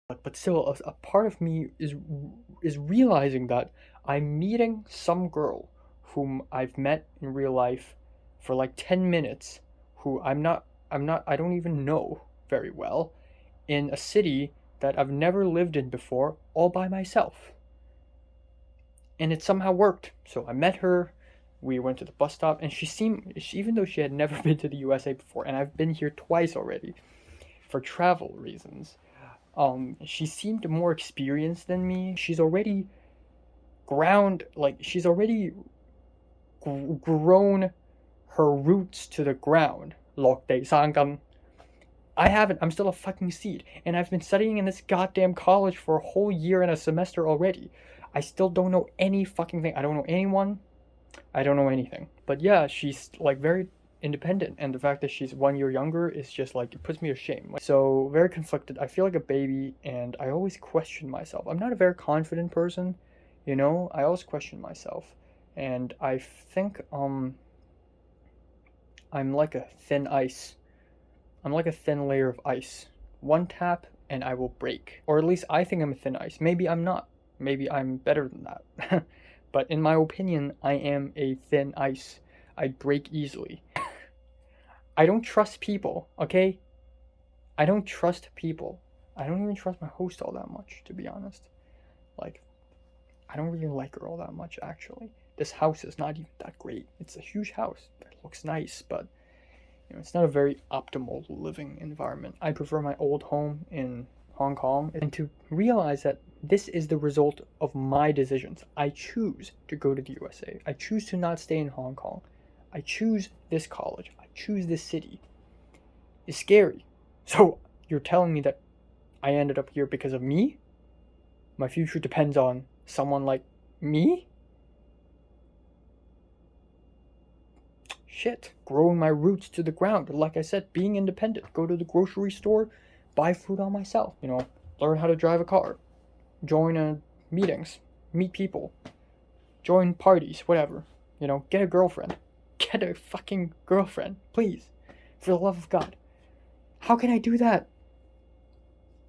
But still, a part of me is realizing that I'm meeting some girl whom I've met in real life for like 10 minutes, who I don't even know very well, in a city that I've never lived in before, all by myself. And it somehow worked. So I met her, we went to the bus stop, and even though she had never been to the USA before, and I've been here twice already for travel reasons, she seemed more experienced than me. She's already grown her roots to the ground. Lokde sangam. I haven't. I'm still a fucking seed, and I've been studying in this goddamn college for a whole year and a semester already. I still don't know any fucking thing. I don't know anyone. I don't know anything. But yeah, she's like very independent, and the fact that she's 1 year younger is just like it puts me to shame. So very conflicted. I feel like a baby, and I always question myself. I'm not a very confident person, you know. I always question myself, and I think I'm like a thin ice. I'm like a thin layer of ice. One tap and I will break. Or at least I think I'm a thin ice. Maybe I'm not. Maybe I'm better than that. But in my opinion, I am a thin ice. I break easily. I don't trust people, okay? I don't trust people. I don't even trust my host all that much, to be honest. Like, I don't really like her all that much, actually. This house is not even that great. It's a huge house. It looks nice, but it's not a very optimal living environment. I prefer my old home in Hong Kong, and to realize that this is the result of my decisions. I choose to go to the USA. I choose to not stay in Hong Kong. I choose this college. I choose this city. It's scary. So you're telling me that I ended up here because of me? My future depends on someone like me? Shit, growing my roots to the ground. Like I said, being independent. Go to the grocery store, buy food on myself. Learn how to drive a car, join meetings, meet people, join parties, whatever. Get a girlfriend. Get a fucking girlfriend, please. For the love of God. How can I do that?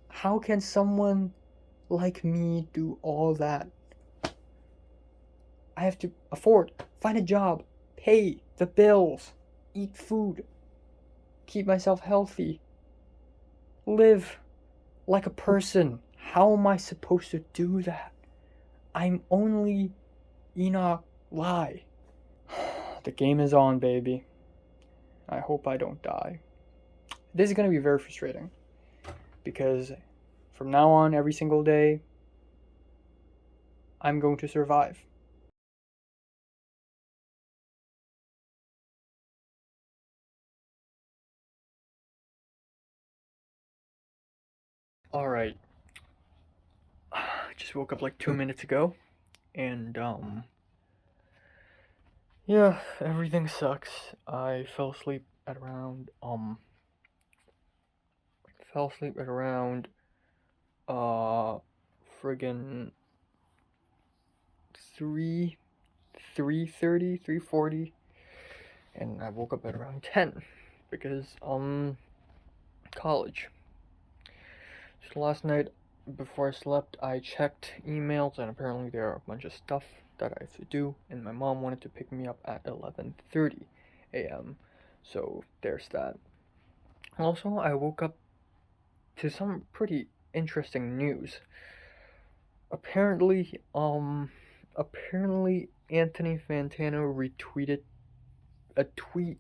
How can someone like me do all that? I have to find a job, pay the bills, eat food, keep myself healthy, live like a person. How am I supposed to do that? I'm only Enoch Lai. The game is on, baby. I hope I don't die. This is going to be very frustrating because from now on, every single day, I'm going to survive. Alright. I just woke up like 2 minutes ago, and yeah, everything sucks. I fell asleep at around friggin' 3 3:30, 3:40, and I woke up at around 10 because college. So last night before I slept, I checked emails, and apparently there are a bunch of stuff that I have to do, and my mom wanted to pick me up at 11:30 a.m. So there's that. Also, I woke up to some pretty interesting news. Apparently, Anthony Fantano retweeted a tweet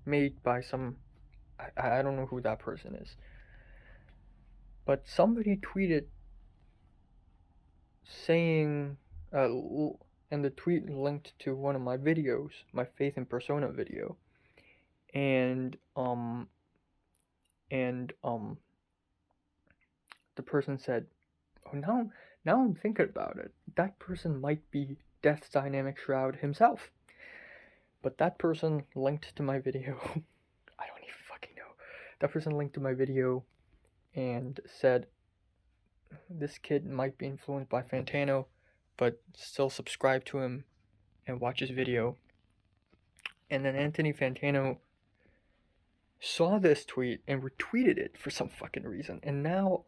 made by some, I don't know who that person is, but somebody tweeted saying, and the tweet linked to one of my videos, my Faith in Persona video, and the person said, "Oh, now I'm thinking about it. That person might be Death's Dynamic Shroud himself." But that person linked to my video. I don't even fucking know. That person linked to my video and said, "This kid might be influenced by Fantano, but still subscribe to him and watch his video." And then Anthony Fantano saw this tweet and retweeted it for some fucking reason. And now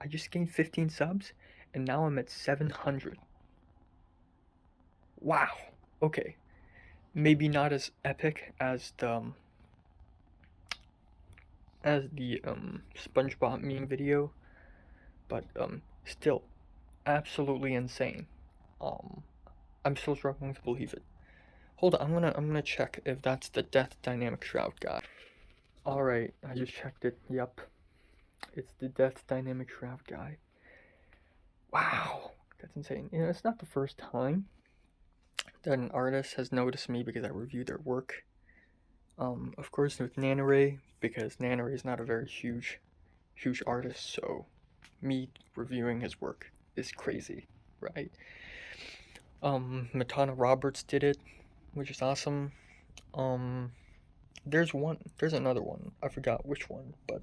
I just gained 15 subs and now I'm at 700. Wow. Okay. Maybe not as epic as the SpongeBob meme video, but still absolutely insane. I'm still struggling to believe it. Hold on, I'm gonna check if that's the Death Dynamic Shroud guy. Alright, I just checked it. Yep. It's the Death Dynamic Shroud guy. Wow, that's insane. You know, it's not the first time that an artist has noticed me because I review their work. Of course with Nanaray, because Nanaray is not a very huge artist, so me reviewing his work is crazy, right? Matana Roberts did it, which is awesome. There's another one. I forgot which one, but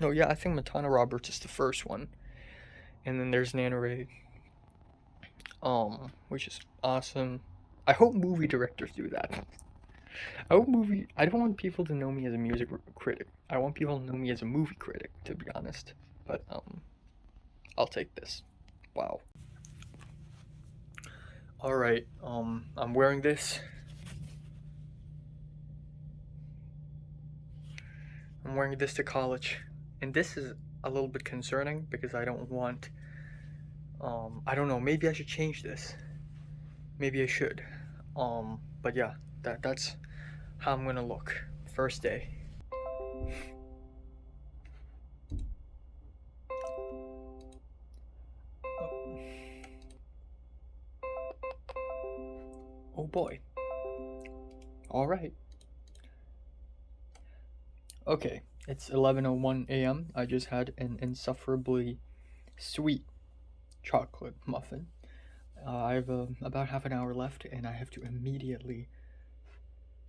no, yeah, I think Matana Roberts is the first one, and then there's Nanaray, which is awesome. I hope movie directors do that. I don't want people to know me as a music critic. I want people to know me as a movie critic, to be honest. But I'll take this. Wow. All right. I'm wearing this. I'm wearing this to college, and this is a little bit concerning because I don't want. I don't know. Maybe I should change this. Maybe I should. But yeah, that's how I'm gonna look. First day. Oh boy. Alright. Okay, it's 11:01 a.m. I just had an insufferably sweet chocolate muffin. I have about half an hour left, and I have to immediately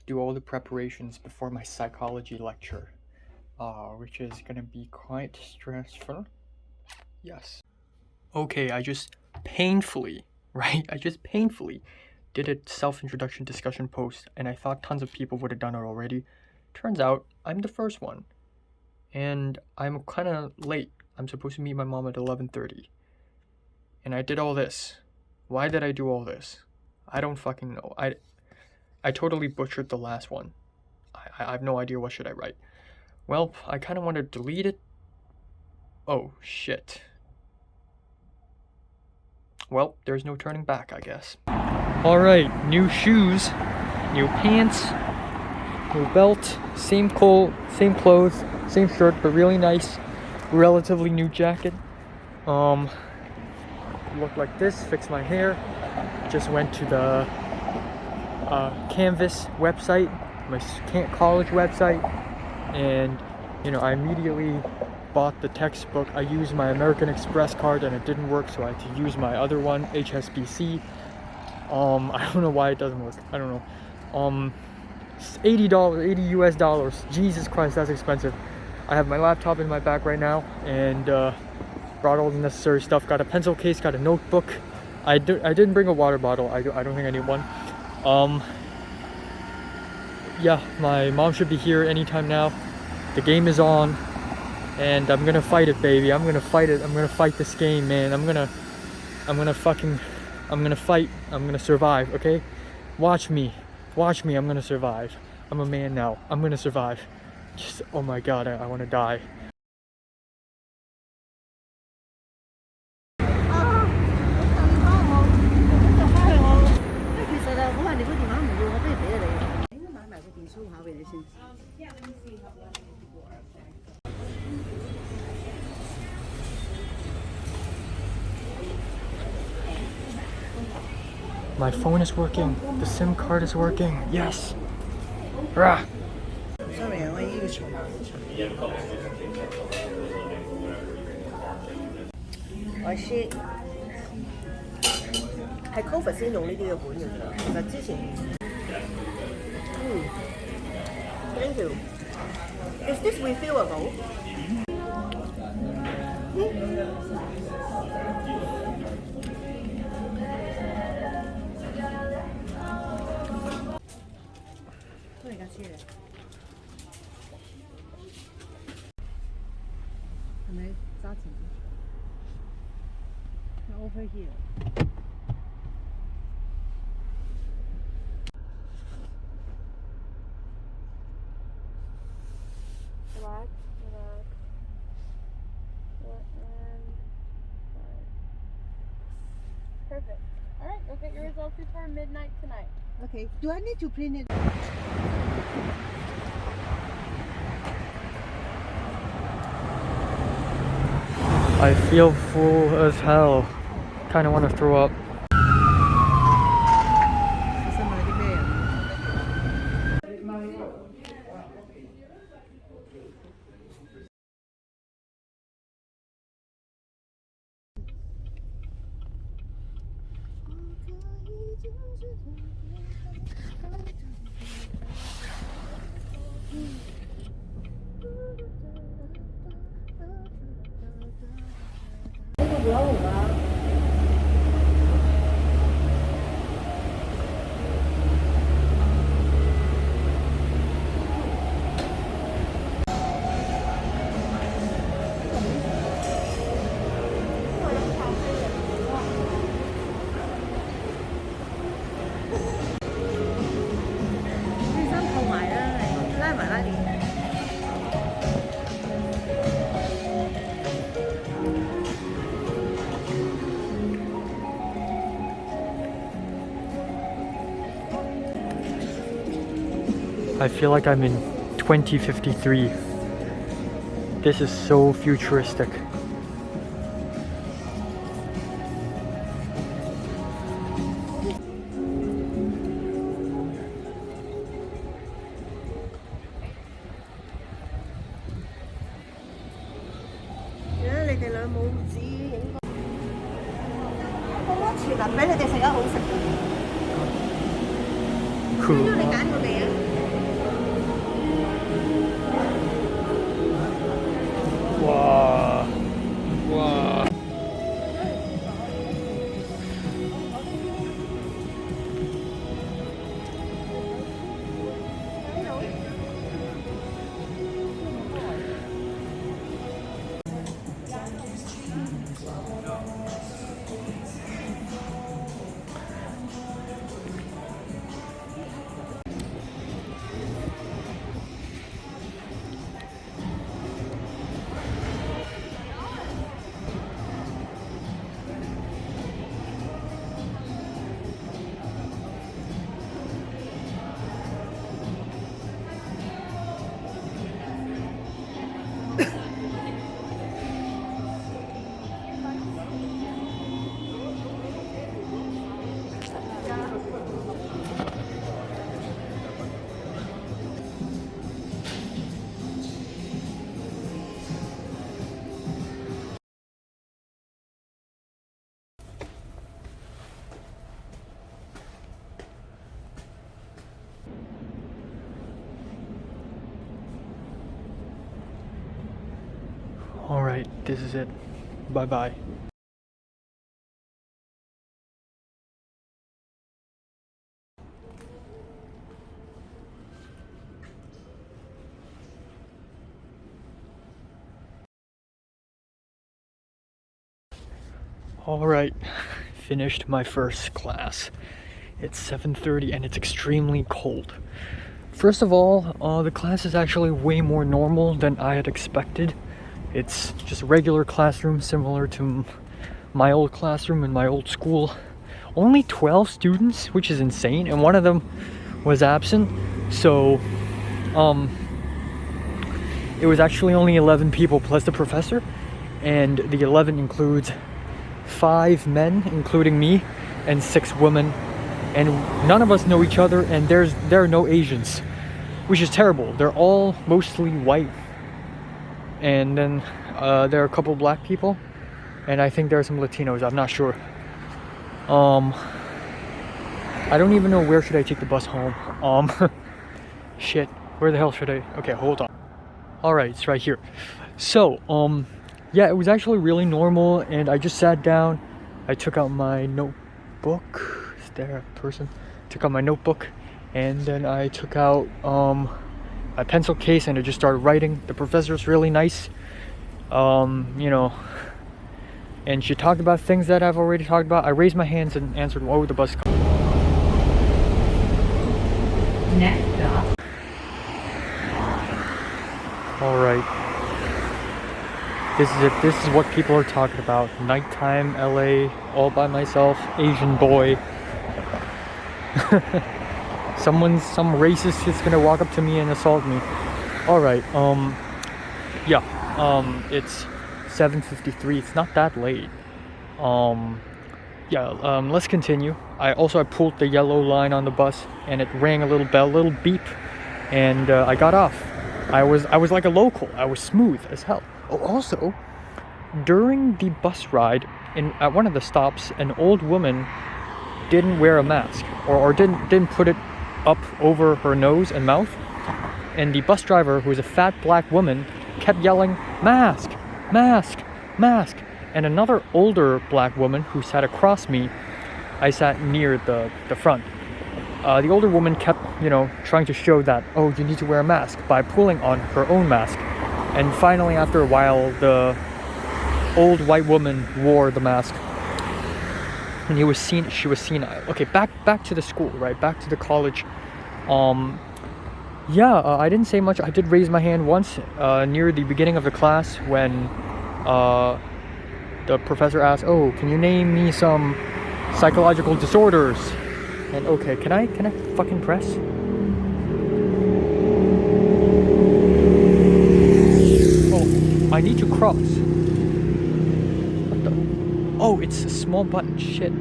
do all the preparations before my psychology lecture, which is gonna be quite stressful. Yes. Okay, I just painfully did a self-introduction discussion post, and I thought tons of people would have done it already. Turns out, I'm the first one. And I'm kind of late. I'm supposed to meet my mom at 11:30. And I did all this. Why did I do all this? I don't fucking know. I totally butchered the last one. I have no idea what should I write. Well, I kind of want to delete it. Oh, shit. Well, there's no turning back, I guess. Alright, new shoes, new pants, new belt, same clothes, same shirt, but really nice, relatively new jacket. Look like this, fix my hair. Just went to the Canvas website, my college website, and you know, I immediately bought the textbook. I used my American Express card and it didn't work, so I had to use my other one, H.S.S. I don't know why it doesn't work. I don't know. $80 US. Jesus Christ, that's expensive. I have my laptop in my bag right now, and brought all the necessary stuff. Got a pencil case, got a notebook. I didn't bring a water bottle. I don't think I need one. Yeah, my mom should be here anytime now. The game is on, and I'm gonna fight it, baby. I'm gonna fight it. I'm gonna fight this game, man. I'm gonna fight. I'm gonna survive, okay? Watch me. I'm gonna survive. I'm a man now. I'm gonna survive. Just, oh my god, I wanna die. My phone is working. The SIM card is working. Yes. Rah. Sorry, I use我 shit 係 Covid 先用呢啲嘅本嘅咋，其實之前thank you. Is this refillable? 都係架車嚟，係咪揸前？Over here。Relax, relax. And fine. Perfect. All right, you'll get your results before midnight tonight. Okay. Do I need to print it? I feel full as hell. Kind of want to throw up. 想買啲咩啊？ I feel like I'm in 2053. This is so futuristic. Wow. Wow. Alright, this is it. Bye bye. Alright, finished my first class. It's 7:30 and it's extremely cold. First of all, the class is actually way more normal than I had expected. It's just a regular classroom similar to my old classroom in my old school. Only 12 students, which is insane, and one of them was absent. So, it was actually only 11 people plus the professor, and the 11 includes 5 men, including me, and 6 women, and none of us know each other, and there are no Asians, which is terrible. They're all mostly white, and then there are a couple black people, and I think there are some Latinos. I'm not sure. I don't even know where should I take the bus home. Shit, where the hell should I? Okay, hold on. All right, it's right here. So, yeah, it was actually really normal, and I just sat down. I took out my notebook. Is there a person? Took out my notebook, And then I took out my pencil case and I just started writing. The professor's really nice, you know, and she talked about things that I've already talked about. I raised my hands and answered, "Oh, the bus." Next stop. All right. This is it. This is what people are talking about. Nighttime LA, all by myself, Asian boy. Some racist is gonna walk up to me and assault me. All right. Yeah. It's 7:53. It's not that late. Yeah. Let's continue. I pulled the yellow line on the bus, and it rang a little bell, little beep, and I got off. I was like a local. I was smooth as hell. Oh, also, during the bus ride, at one of the stops, an old woman didn't wear a mask, or didn't put it up over her nose and mouth, and the bus driver, who was a fat black woman, kept yelling, "Mask, mask, mask!" And another older black woman who sat across me, I sat near the front. The older woman kept, trying to show that, oh, you need to wear a mask, by pulling on her own mask. And finally, after a while, the old white woman wore the mask, and she was senile. Okay, back to the school, right? Back to the college. I didn't say much. I did raise my hand once near the beginning of the class when the professor asked, "Oh, can you name me some psychological disorders?" And okay, can I fucking press? Oh, I need to cross. What the? Oh, it's a small button. Shit.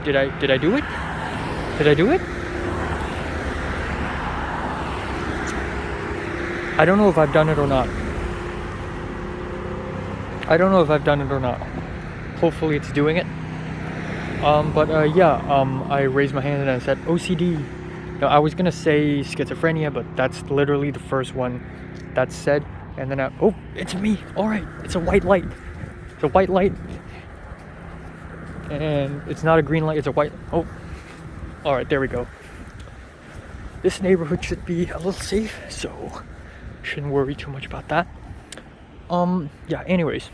Did I do it? Did I do it? I don't know if I've done it or not. Hopefully it's doing it. I raised my hand and I said OCD. Now, I was gonna say schizophrenia, but that's literally the first one that's said. And then oh, it's me. All right, it's a white light. It's a white light, and it's not a green light. It's a white. Oh, all right, there we go. This neighborhood should be a little safe, so shouldn't worry too much about that. Anyways.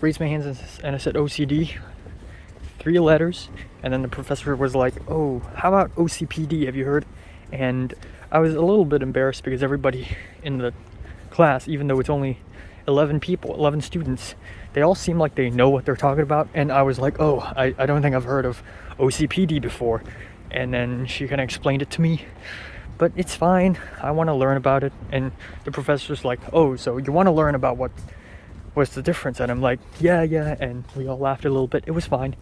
Raised my hands and I said OCD, 3 letters, and then the professor was like, "Oh, how about OCPD? Have you heard?" And I was a little bit embarrassed because everybody in the class, even though it's only 11 students, they all seem like they know what they're talking about. And I was like, "Oh, I don't think I've heard of OCPD before." And then she kind of explained it to me, but it's fine. I want to learn about it. And the professor's like, "Oh, so you want to learn about what's the difference?" And I'm like, yeah, and we all laughed a little bit. It was fine.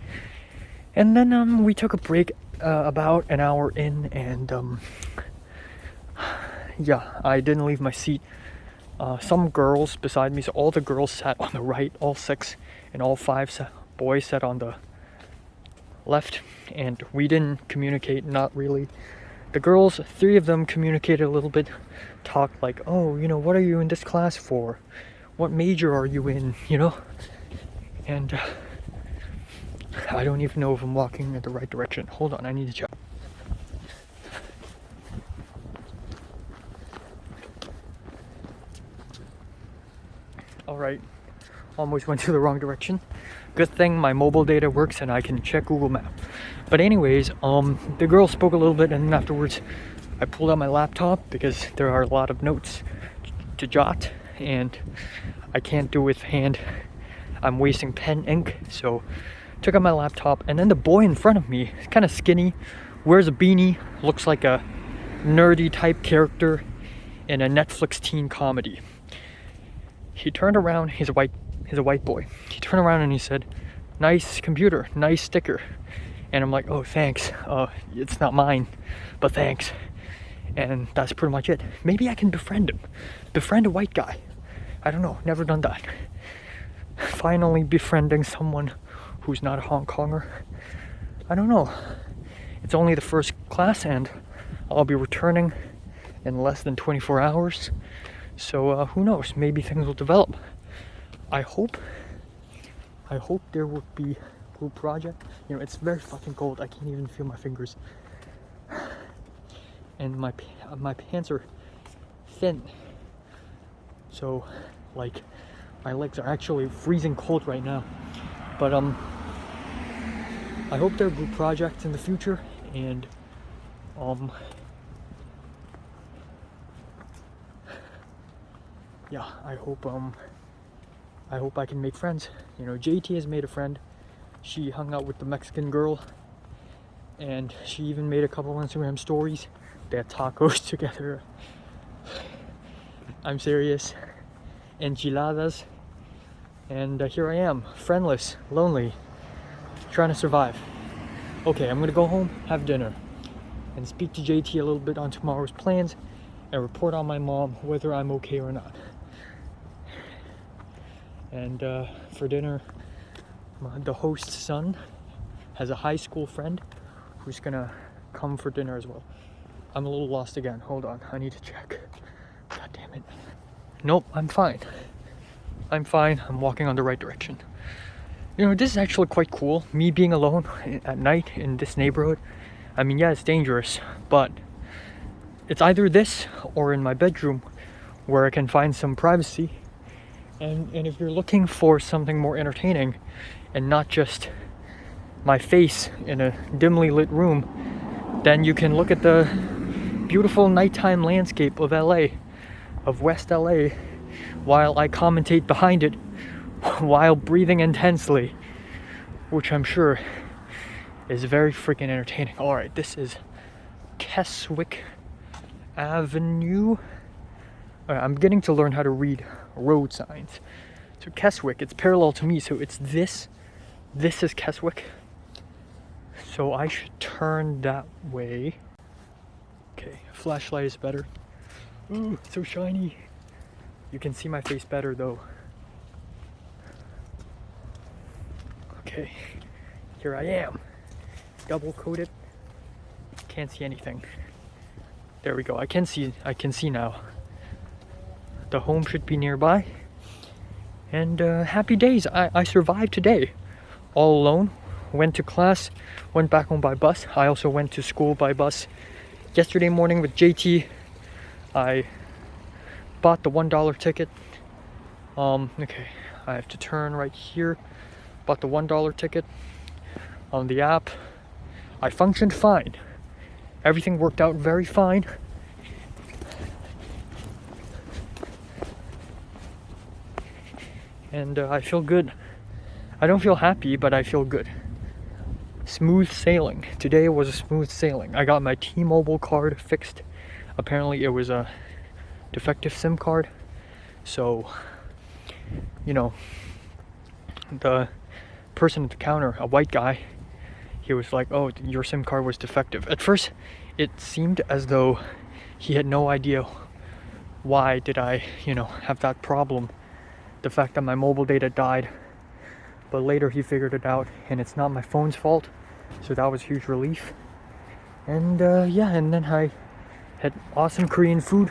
And then we took a break about an hour in, and I didn't leave my seat. Some girls beside me, so all the girls sat on the right, all 6, and all 5 boys sat on the left, and we didn't communicate, not really. The girls, 3 of them communicated a little bit, talked like, "Oh, what are you in this class for? What major are you in?" And I don't even know if I'm walking in the right direction. Hold on, I need to check. All right, almost went to the wrong direction. Good thing my mobile data works and I can check Google Map. But anyways, the girl spoke a little bit, and then afterwards I pulled out my laptop because there are a lot of notes to jot, and I can't do it with hand. I'm wasting pen ink, so took out my laptop. And then the boy in front of me, kind of skinny, wears a beanie, looks like a nerdy type character in a Netflix teen comedy. He turned around. He's a white boy. He turned around and he said, "Nice computer, nice sticker." And I'm like, "Oh, thanks. It's not mine, but thanks." And that's pretty much it. Maybe I can befriend him. Befriend a white guy. I don't know. Never done that. Finally befriending someone who's not a Hong Konger. I don't know. It's only the first class, and I'll be returning in less than 24 hours. So who knows? Maybe things will develop. I hope there will be group project. You know, it's very fucking cold. I can't even feel my fingers. And my pants are thin. So, like, my legs are actually freezing cold right now. But I hope there are group projects in the future, and yeah, I hope I can make friends. You know, JT has made a friend. She hung out with the Mexican girl, and she even made a couple Instagram stories. They had tacos together. I'm serious. Enchiladas. And here I am, friendless, lonely, trying to survive. Okay, I'm gonna go home, have dinner, and speak to JT a little bit on tomorrow's plans, and report on my mom whether I'm okay or not. And for dinner, the host's son has a high school friend who's gonna come for dinner as well. I'm a little lost again. Hold on, I need to check. God damn it. Nope, I'm fine. I'm fine. I'm walking on the right direction. You know, this is actually quite cool. Me being alone at night in this neighborhood. I mean, yeah, it's dangerous, but it's either this or in my bedroom where I can find some privacy. And if you're looking for something more entertaining and not just my face in a dimly lit room, then you can look at the beautiful nighttime landscape of LA, of West LA, while I commentate behind it while breathing intensely, which I'm sure is very freaking entertaining. Alright, this is Keswick Avenue. Alright, I'm beginning to learn how to read road signs. So Keswick, it's parallel to me, so it's this. This is Keswick. So I should turn that way. Okay, flashlight is better. Ooh, it's so shiny. You can see my face better though. Okay, here I am. Double coated. Can't see anything. There we go. I can see now. The home should be nearby. And happy days. I survived today. All alone. Went to class. Went back home by bus. I also went to school by bus. Yesterday morning with JT, I bought the $1 ticket. Okay, I have to turn right here. Bought the $1 ticket on the app. I functioned fine. Everything worked out very fine. And I feel good. I don't feel happy, but I feel good. Smooth sailing. Today was a smooth sailing. I got my T-Mobile card fixed. Apparently it was a defective SIM card. So, you know, the person at the counter, a white guy, he was like, oh, your SIM card was defective. At first, it seemed as though he had no idea why did I, have that problem. The fact that my mobile data died. But later he figured it out, and it's not my phone's fault. So that was huge relief. And yeah, and then I had awesome Korean food.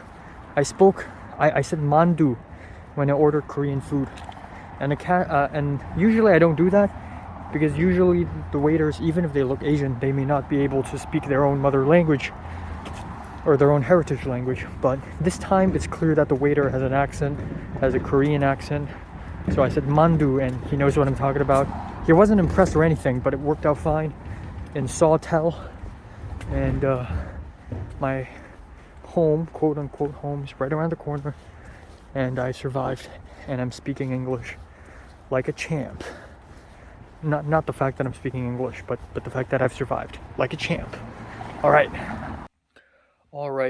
I said mandu when I ordered Korean food. And usually I don't do that, because usually the waiters, even if they look Asian, they may not be able to speak their own mother language or their own heritage language. But this time it's clear that the waiter has an accent, has a Korean accent. So I said mandu, and he knows what I'm talking about. He wasn't impressed or anything, but it worked out fine in Sawtell. And my home, quote unquote home, is right around the corner. And I survived, and I'm speaking English like a champ. Not the fact that I'm speaking English, but the fact that I've survived like a champ. Alright,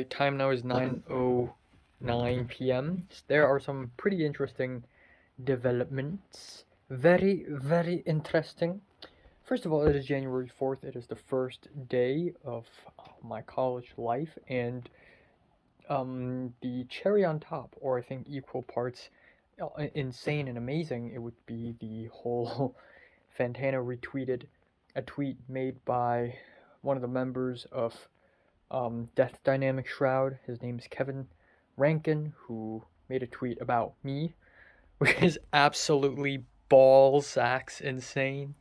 time now is 9:09 p.m. There are some pretty interesting developments. Very, very interesting. First of all, it is January 4th. It is the first day of my college life, and the cherry on top, or I think equal parts insane and amazing, it would be the whole Fantana retweeted a tweet made by one of the members of Death Dynamic Shroud. His name is Kevin Rankin, who made a tweet about me, which is absolutely ball sacks insane.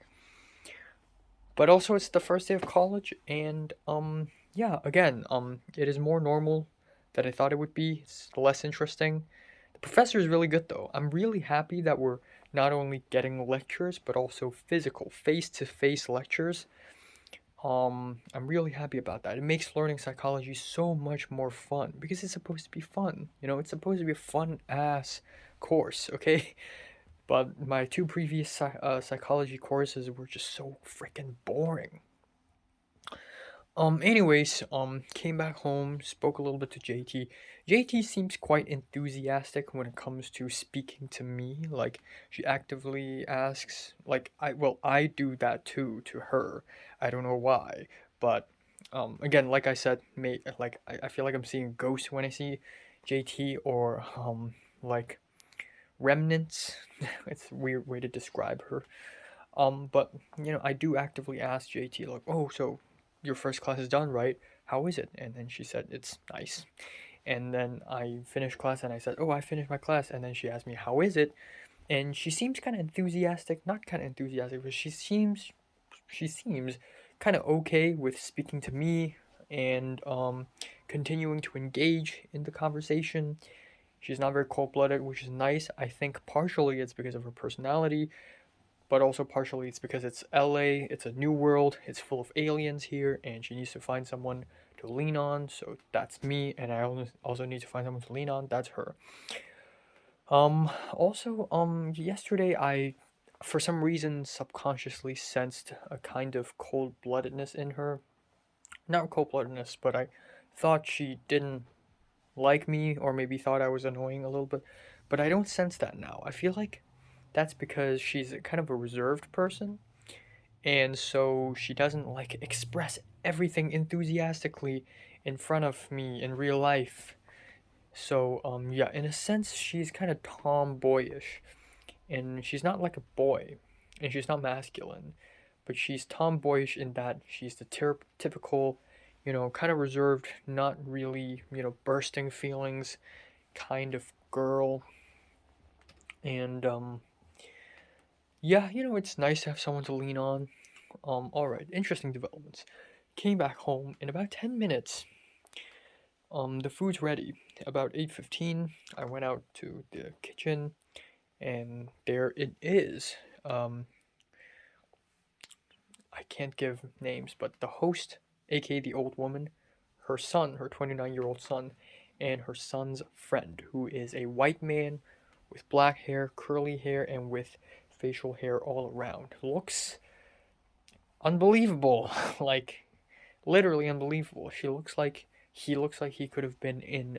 But also it's the first day of college, and yeah, again, it is more normal than I thought it would be. It's less interesting. The professor is really good though. I'm really happy that we're not only getting lectures but also physical, face-to-face lectures. I'm really happy about that. It makes learning psychology so much more fun because it's supposed to be fun. You know, it's supposed to be a fun ass course, okay? But my two previous psychology courses were just so freaking boring. Came back home, spoke a little bit to JT. JT seems quite enthusiastic when it comes to speaking to me. Like, she actively asks, like, I do that too to her. I don't know why. But, again, like I said, I feel like I'm seeing ghosts when I see JT, or, like, remnants. It's a weird way to describe her. But I do actively ask JT, like, oh, so your first class is done, right? How is it? And then she said it's nice. And then I finished class and I said, oh, I finished my class. And then she asked me, how is it? And she seems kind of enthusiastic, not kind of enthusiastic, but she seems kind of okay with speaking to me and continuing to engage in the conversation. She's not very cold-blooded, which is nice. I think partially it's because of her personality, but also partially it's because it's LA, it's a new world, it's full of aliens here, and she needs to find someone to lean on. So that's me, and I also need to find someone to lean on. That's her. Yesterday I, for some reason, subconsciously sensed a kind of cold-bloodedness in her. Not cold-bloodedness, but I thought she didn't like me, or maybe thought I was annoying a little bit. But I don't sense that now. I feel like that's because she's kind of a reserved person, and so she doesn't like express everything enthusiastically in front of me in real life. So yeah, in a sense she's kind of tomboyish, and she's not like a boy, and she's not masculine, but she's tomboyish in that she's the typical, kind of reserved, not really, bursting feelings kind of girl. And yeah, it's nice to have someone to lean on. All right, interesting developments. Came back home in about 10 minutes. The food's ready. About 8:15, I went out to the kitchen, and there it is. I can't give names, but the host, aka the old woman, her son, her 29-year-old son, and her son's friend, who is a white man with black hair, curly hair, and with facial hair all around. Looks unbelievable. Like, literally unbelievable. He looks like he could have been in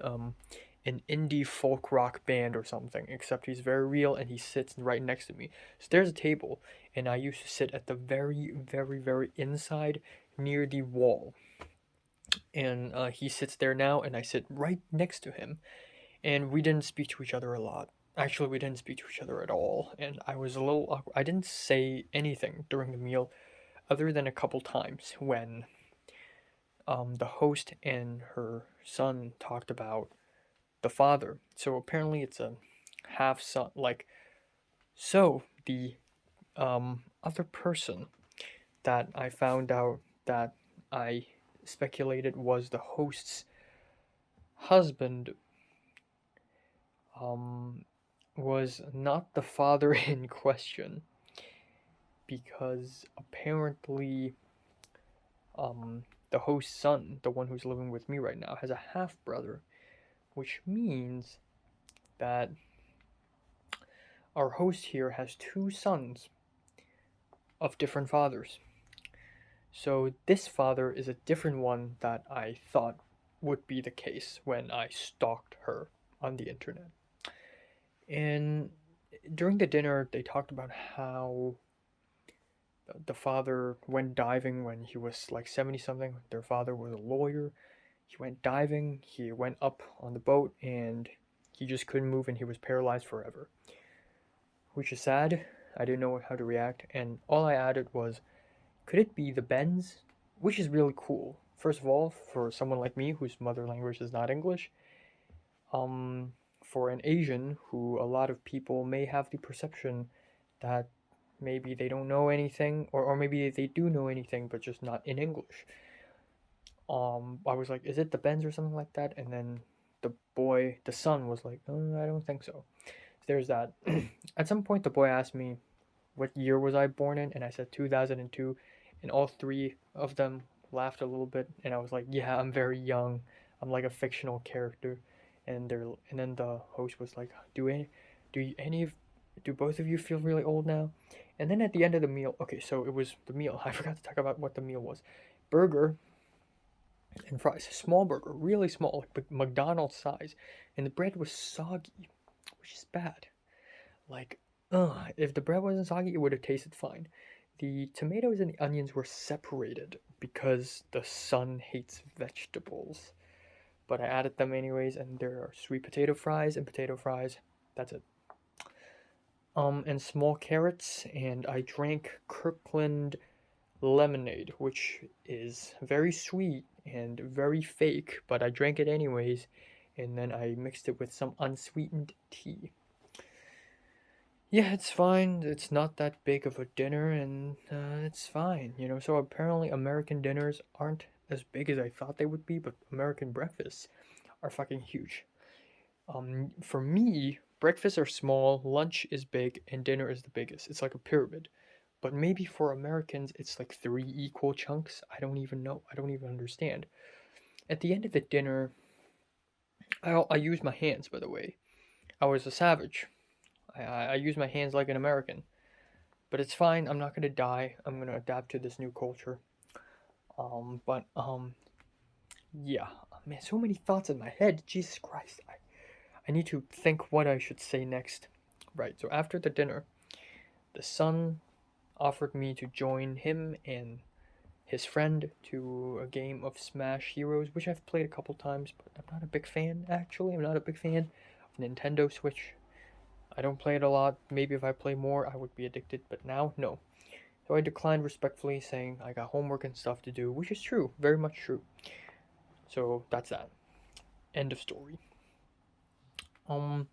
an indie folk rock band or something, except he's very real and he sits right next to me. So there's a table, and I used to sit at the very, very, very inside near the wall. And he sits there now, and I sit right next to him. And we didn't speak to each other a lot. Actually, we didn't speak to each other at all, and I was a little awkward. I didn't say anything during the meal, other than a couple times when the host and her son talked about the father. So apparently it's a half son. Like, so the other person that I found out that I speculated was the host's husband um, was not the father in question, because apparently the host's son, the one who's living with me right now, has a half brother, which means that our host here has two sons of different fathers. So this father is a different one that I thought would be the case when I stalked her on the internet. And during the dinner, they talked about how the father went diving when he was like 70 something. Their father was a lawyer. He went diving, he went up on the boat, and he just couldn't move, and he was paralyzed forever. Which is sad. I didn't know how to react, and all I added was, could it be the bends? Which is really cool. First of all, for someone like me whose mother language is not English, for an Asian who a lot of people may have the perception that maybe they don't know anything, or maybe they do know anything, but just not in English. I was like, is it the Benz or something like that? And then the son was like, oh, I don't think so. There's that. At some point, the boy asked me what year was I born in, and I said 2002, and all three of them laughed a little bit, and I was like, yeah, I'm very young. I'm like a fictional character, and then the host was like, do any of, do both of you feel really old now? And then at the end of the meal, okay, so it was the meal. I forgot to talk about what the meal was. Burger and fries, small burger, really small, like McDonald's size, and the bread was soggy, which is bad. Like, if the bread wasn't soggy, it would have tasted fine. The tomatoes and the onions were separated because the son hates vegetables. But I added them anyways, and there are sweet potato fries and potato fries. That's it. And small carrots, and I drank Kirkland lemonade, which is very sweet and very fake, but I drank it anyways, and then I mixed it with some unsweetened tea. Yeah, it's fine. It's not that big of a dinner, and it's fine, you know. So apparently, American dinners aren't as big as I thought they would be, but American breakfasts are fucking huge. For me, breakfasts are small, lunch is big, and dinner is the biggest. It's like a pyramid. But maybe for Americans, it's like three equal chunks. I don't even know. I don't even understand. At the end of the dinner, I use my hands, by the way. I was a savage. I use my hands like an American. But it's fine. I'm not gonna die. I'm gonna adapt to this new culture. But yeah, man, so many thoughts in my head. Jesus Christ, I need to think what I should say next. Right. So after the dinner, the son offered me to join him and his friend to a game of Smash Heroes, which I've played a couple times, but I'm not a big fan. Actually, I'm not a big fan of Nintendo Switch. I don't play it a lot. Maybe if I play more, I would be addicted, but now, no. So I declined respectfully, saying I got homework and stuff to do, which is true, very much true. So that's that. End of story. Um,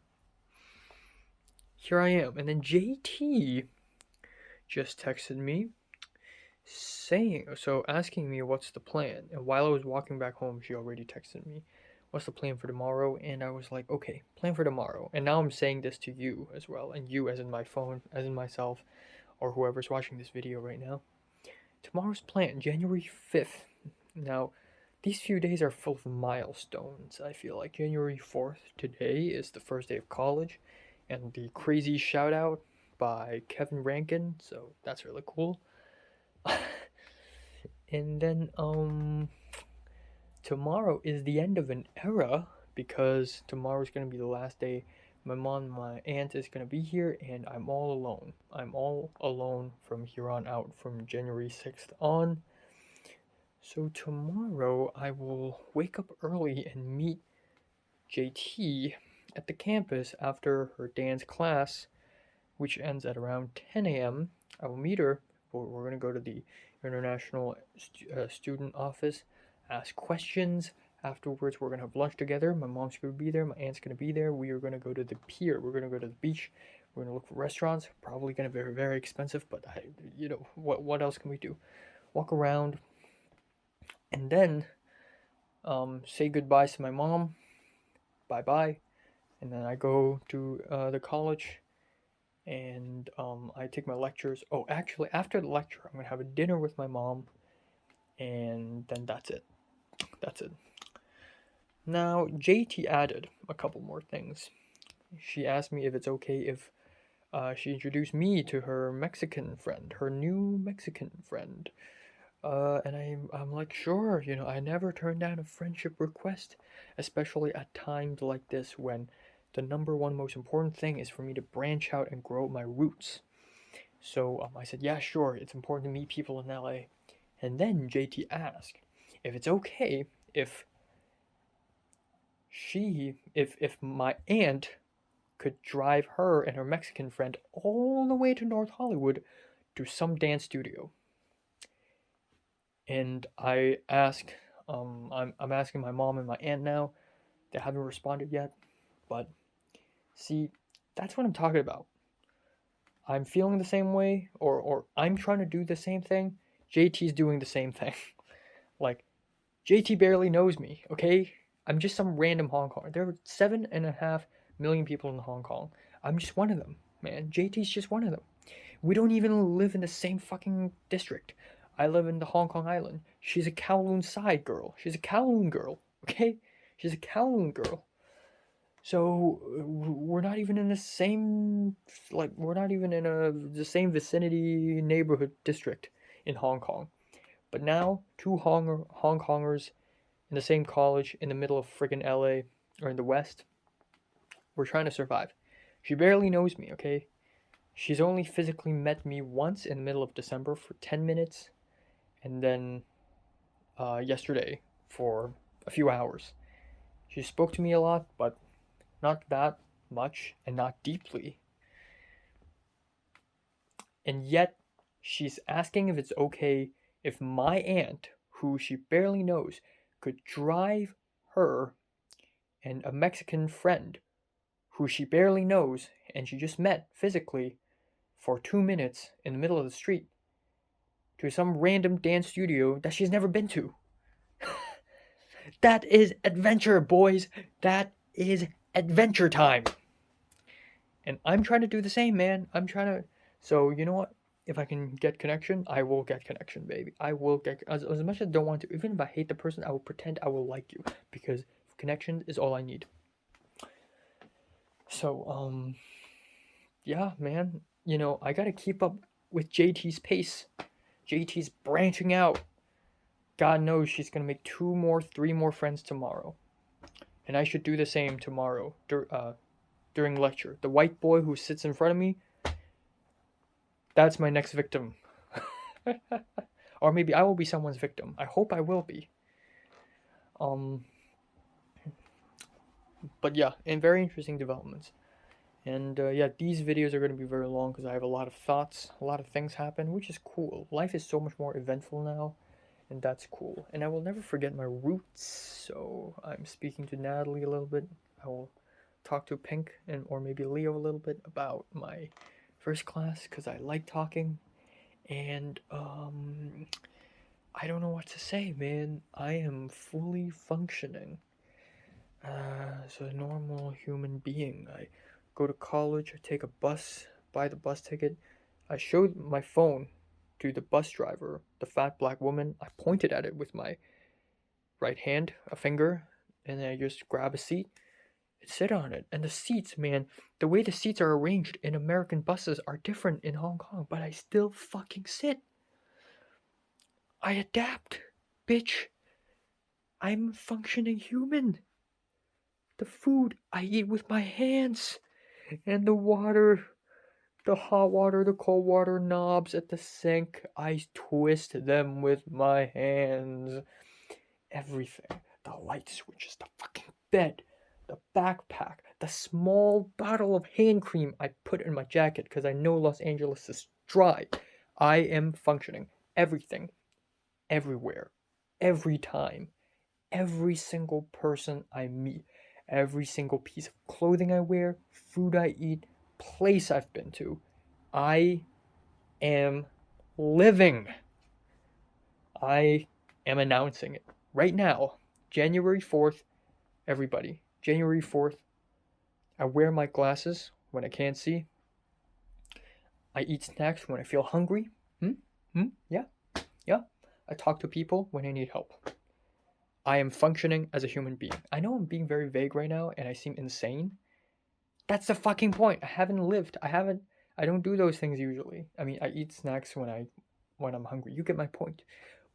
Here I am, and then JT just texted me saying, so asking me what's the plan. And while I was walking back home, she already texted me, what's the plan for tomorrow? And I was like, okay, plan for tomorrow. And now I'm saying this to you as well, and you as in my phone, as in myself, or whoever's watching this video right now. Tomorrow's plan, January 5th. Now, these few days are full of milestones. I feel like January 4th, today, is the first day of college, and the crazy shout out by Kevin Rankin, so that's really cool. And then, tomorrow is the end of an era because tomorrow's gonna be the last day. My mom, my aunt is gonna be here, and I'm all alone. I'm all alone from here on out, from January 6th on. So tomorrow I will wake up early and meet JT at the campus after her dance class, which ends at around 10 a.m. I will meet her. We're going to go to the International Student Office, ask questions. Afterwards, we're going to have lunch together. My mom's going to be there. My aunt's going to be there. We are going to go to the pier. We're going to go to the beach. We're going to look for restaurants. Probably going to be very, very expensive, but what else can we do? Walk around, and then say goodbyes to my mom. Bye bye. And then I go to the college, and I take my lectures. Oh, actually, after the lecture, I'm gonna have a dinner with my mom, and then that's it. That's it. Now, JT added a couple more things. She asked me if it's okay if she introduced me to her Mexican friend, her new Mexican friend. And I'm like, sure, I never turn down a friendship request, especially at times like this when the number one most important thing is for me to branch out and grow my roots. So I said, yeah, sure, it's important to meet people in LA. And then JT asked if it's okay if my aunt could drive her and her Mexican friend all the way to North Hollywood to some dance studio. And I ask, I'm asking my mom and my aunt now. They haven't responded yet, but see, that's what I'm talking about. I'm feeling the same way, or I'm trying to do the same thing, JT's doing the same thing. Like, JT barely knows me, okay? I'm just some random Hong Konger. There are 7.5 million people in Hong Kong. I'm just one of them, man. JT's just one of them. We don't even live in the same fucking district. I live in the Hong Kong Island. She's a Kowloon side girl. She's a Kowloon girl, okay? She's a Kowloon girl. So we're not even in the same, like, we're not even in the same vicinity neighborhood district in Hong Kong. But now, two Hong Kongers in the same college in the middle of friggin' LA, or in the West, we're trying to survive. She barely knows me, okay? She's only physically met me once in the middle of December for 10 minutes, and then yesterday for a few hours. She spoke to me a lot, but not that much and not deeply. And yet, she's asking if it's okay if my aunt, who she barely knows, could drive her and a Mexican friend, who she barely knows and she just met physically, for 2 minutes in the middle of the street to some random dance studio that she's never been to. That is adventure, boys. That is adventure time. And I'm trying to do the same, man. I'm trying to. So, you know what? If I can get connection, I will get connection, baby. I will get. As much as I don't want to, even if I hate the person, I will pretend I will like you. Because connection is all I need. So, yeah, man. You know, I gotta keep up with JT's pace. JT's branching out. God knows she's gonna make 3 more friends tomorrow. And I should do the same tomorrow during lecture. The white boy who sits in front of me, that's my next victim. Or maybe I will be someone's victim. I hope I will be. But yeah, and very interesting developments. And yeah, these videos are going to be very long because I have a lot of thoughts, a lot of things happen, which is cool. Life is so much more eventful now, and that's cool. And I will never forget my roots, so I'm speaking to Natalie a little bit. I will talk to Pink or maybe Leo a little bit about my first class because I like talking. And I don't know what to say, man. I am fully functioning as a normal human being. I go to college, I take a bus, buy the bus ticket. I showed my phone to the bus driver, the fat black woman. I pointed at it with my right hand, a finger, and then I just grab a seat and sit on it. And the seats, man, the way the seats are arranged in American buses are different in Hong Kong, but I still fucking sit. I adapt, bitch. I'm a functioning human. The food I eat with my hands, and the water, the hot water, the cold water knobs at the sink, I twist them with my hands. Everything. The light switches, the fucking bed, the backpack, the small bottle of hand cream I put in my jacket because I know Los Angeles is dry. I am functioning. Everything. Everywhere. Every time. Every single person I meet. Every single piece of clothing I wear, food I eat, place I've been to. I am living. I am announcing it right now. January 4th, everybody. January 4th, I wear my glasses when I can't see. I eat snacks when I feel hungry. Yeah. I talk to people when I need help. I am functioning as a human being. I know I'm being very vague right now and I seem insane. That's the fucking point. I haven't lived. I don't do those things usually. I mean, I eat snacks when I'm hungry. You get my point.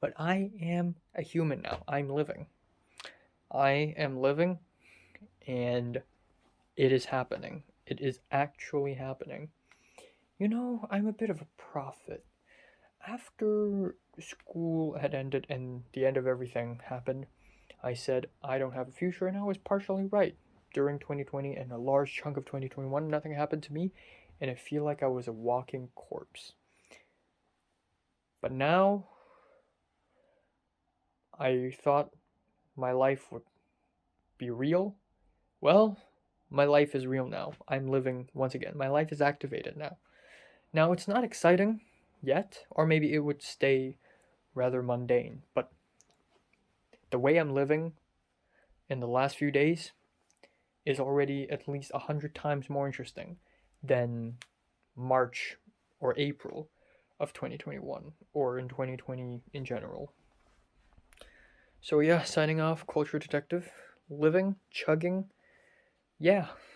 But I am a human now. I'm living. I am living and it is happening. It is actually happening. You know, I'm a bit of a prophet. After school had ended and the end of everything happened, I said I don't have a future, and I was partially right. During 2020 and a large chunk of 2021, nothing happened to me, and I feel like I was a walking corpse. But now, I thought my life would be real. Well, my life is real now. I'm living once again. My life is activated now. Now, it's not exciting yet, or maybe it would stay rather mundane, but the way I'm living in the last few days is already at least 100 times more interesting than March or April of 2021 or in 2020 in general. So, yeah, signing off, Culture Detective, living, chugging. Yeah,